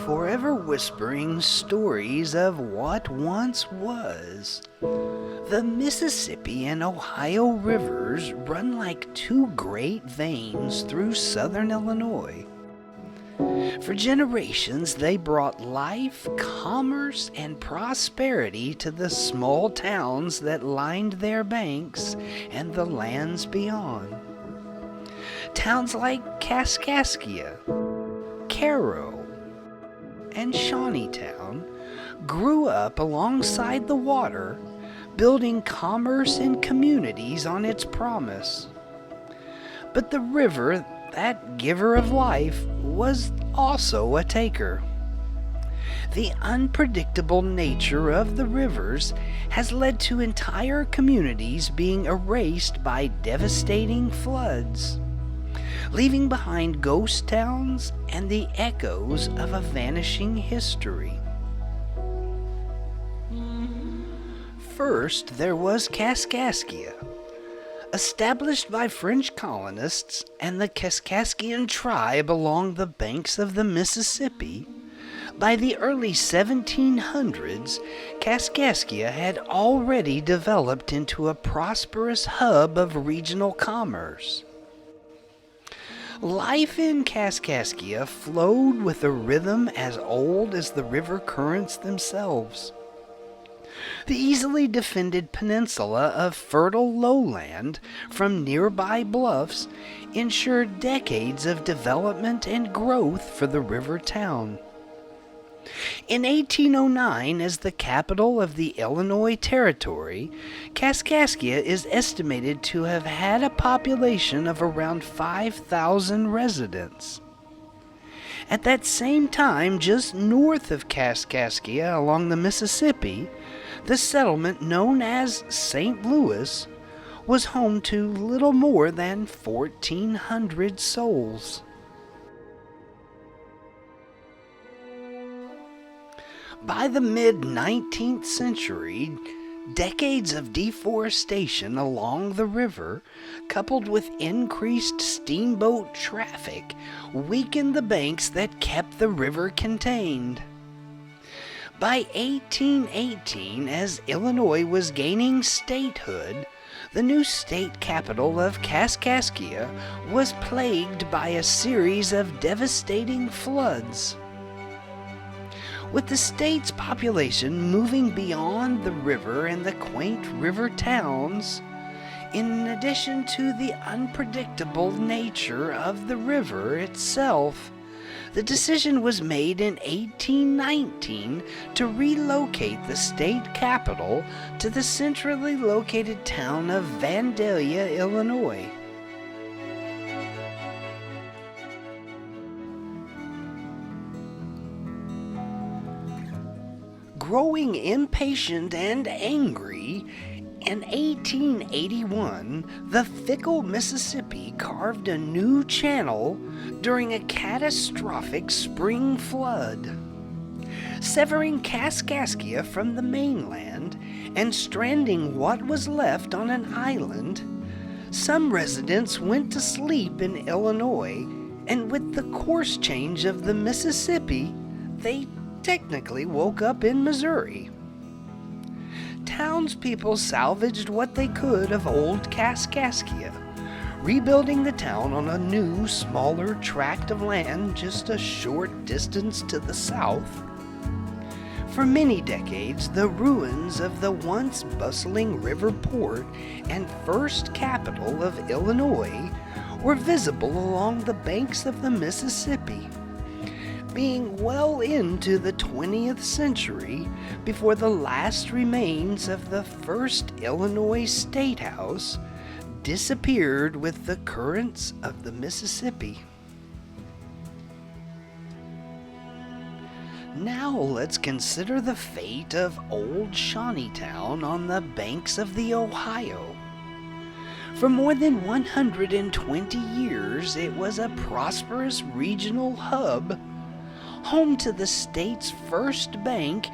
forever whispering stories of what once was. The Mississippi and Ohio rivers run like two great veins through southern Illinois. For generations, they brought life, commerce, and prosperity to the small towns that lined their banks and the lands beyond. Towns like Kaskaskia, Cairo, and Shawneetown grew up alongside the water, building commerce and communities on its promise. But the river, that giver of life, was also a taker. The unpredictable nature of the rivers has led to entire communities being erased by devastating floods, leaving behind ghost towns and the echoes of a vanishing history. First, there was Kaskaskia, established by French colonists and the Kaskaskian tribe along the banks of the Mississippi. By the early 1700s, Kaskaskia had already developed into a prosperous hub of regional commerce. Life in Kaskaskia flowed with a rhythm as old as the river currents themselves. The easily defended peninsula of fertile lowland from nearby bluffs ensured decades of development and growth for the river town. In 1809, as the capital of the Illinois Territory, Kaskaskia is estimated to have had a population of around 5,000 residents. At that same time, just north of Kaskaskia along the Mississippi, the settlement known as St. Louis was home to little more than 1,400 souls. By the mid-19th century, decades of deforestation along the river, coupled with increased steamboat traffic, weakened the banks that kept the river contained. By 1818, as Illinois was gaining statehood, the new state capital of Kaskaskia was plagued by a series of devastating floods. With the state's population moving beyond the river and the quaint river towns, in addition to the unpredictable nature of the river itself, the decision was made in 1819 to relocate the state capital to the centrally located town of Vandalia, Illinois. Growing impatient and angry, in 1881, the fickle Mississippi carved a new channel during a catastrophic spring flood, severing Kaskaskia from the mainland and stranding what was left on an island. Some residents went to sleep in Illinois, and with the course change of the Mississippi, they technically woke up in Missouri. Townspeople salvaged what they could of old Kaskaskia, rebuilding the town on a new, smaller tract of land just a short distance to the south. For many decades, the ruins of the once bustling river port and first capital of Illinois were visible along the banks of the Mississippi, being well into the 20th century before the last remains of the first Illinois State House disappeared with the currents of the Mississippi. Now let's consider the fate of old Shawneetown on the banks of the Ohio. For more than 120 years, it was a prosperous regional hub, home to the state's first bank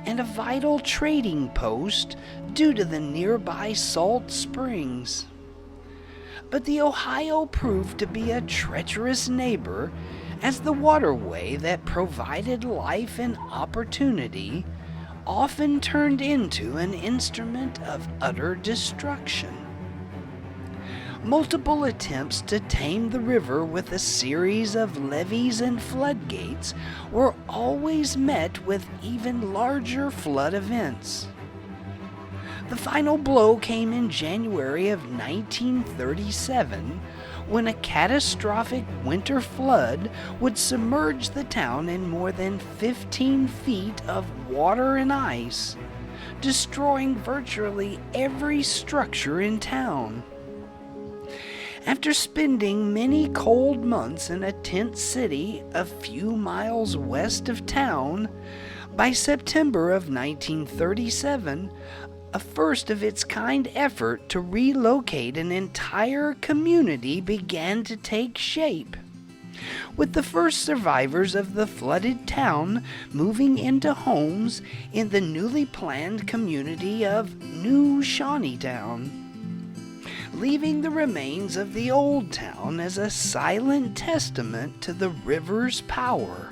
and a vital trading post due to the nearby salt springs. But the Ohio proved to be a treacherous neighbor, as the waterway that provided life and opportunity often turned into an instrument of utter destruction. Multiple attempts to tame the river with a series of levees and floodgates were always met with even larger flood events. The final blow came in January of 1937, when a catastrophic winter flood would submerge the town in more than 15 feet of water and ice, destroying virtually every structure in town. After spending many cold months in a tent city a few miles west of town, by September of 1937, a first-of-its-kind effort to relocate an entire community began to take shape, with the first survivors of the flooded town moving into homes in the newly planned community of New Shawneetown, leaving the remains of the old town as a silent testament to the river's power.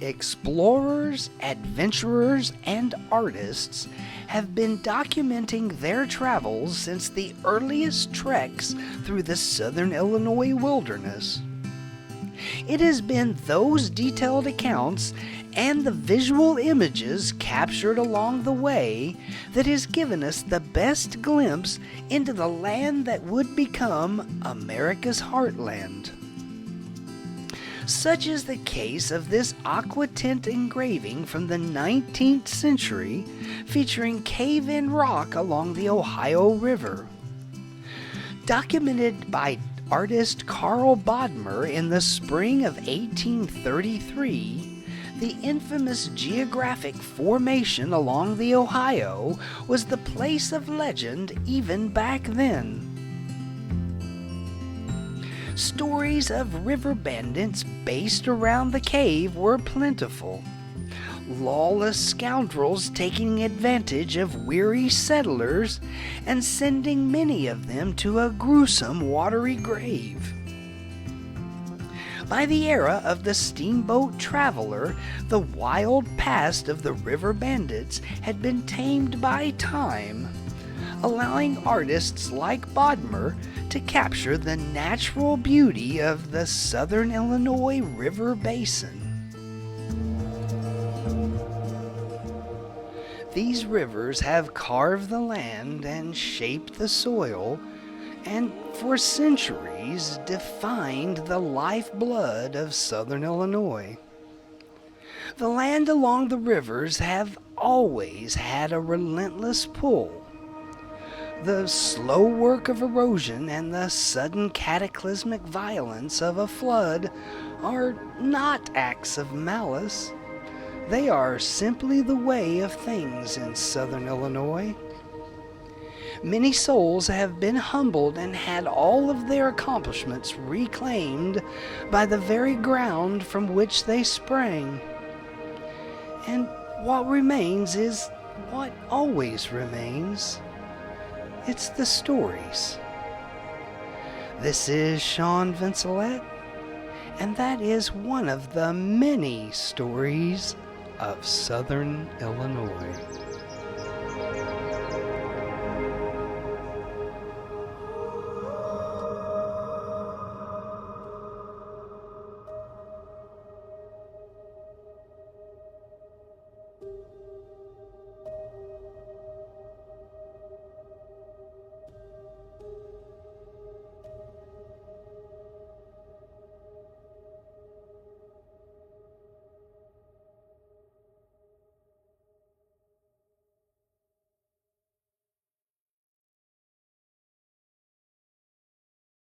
Explorers, adventurers, and artists have been documenting their travels since the earliest treks through the southern Illinois wilderness. It has been those detailed accounts and the visual images captured along the way that has given us the best glimpse into the land that would become America's heartland. Such is the case of this aqua tint engraving from the 19th century featuring cave-in rock along the Ohio River. Documented by artist Carl Bodmer in the spring of 1833, the infamous geographic formation along the Ohio was the place of legend even back then. Stories of river bandits based around the cave were plentiful. Lawless scoundrels taking advantage of weary settlers and sending many of them to a gruesome watery grave. By the era of the steamboat traveler, the wild past of the river bandits had been tamed by time, allowing artists like Bodmer to capture the natural beauty of the southern Illinois River Basin. These rivers have carved the land and shaped the soil, and for centuries defined the lifeblood of southern Illinois. The land along the rivers have always had a relentless pull. The slow work of erosion and the sudden cataclysmic violence of a flood are not acts of malice. They are simply the way of things in southern Illinois. Many souls have been humbled and had all of their accomplishments reclaimed by the very ground from which they sprang. And what remains is what always remains. It's the stories. This is Sean Vincelette, and that is one of the many stories of southern Illinois.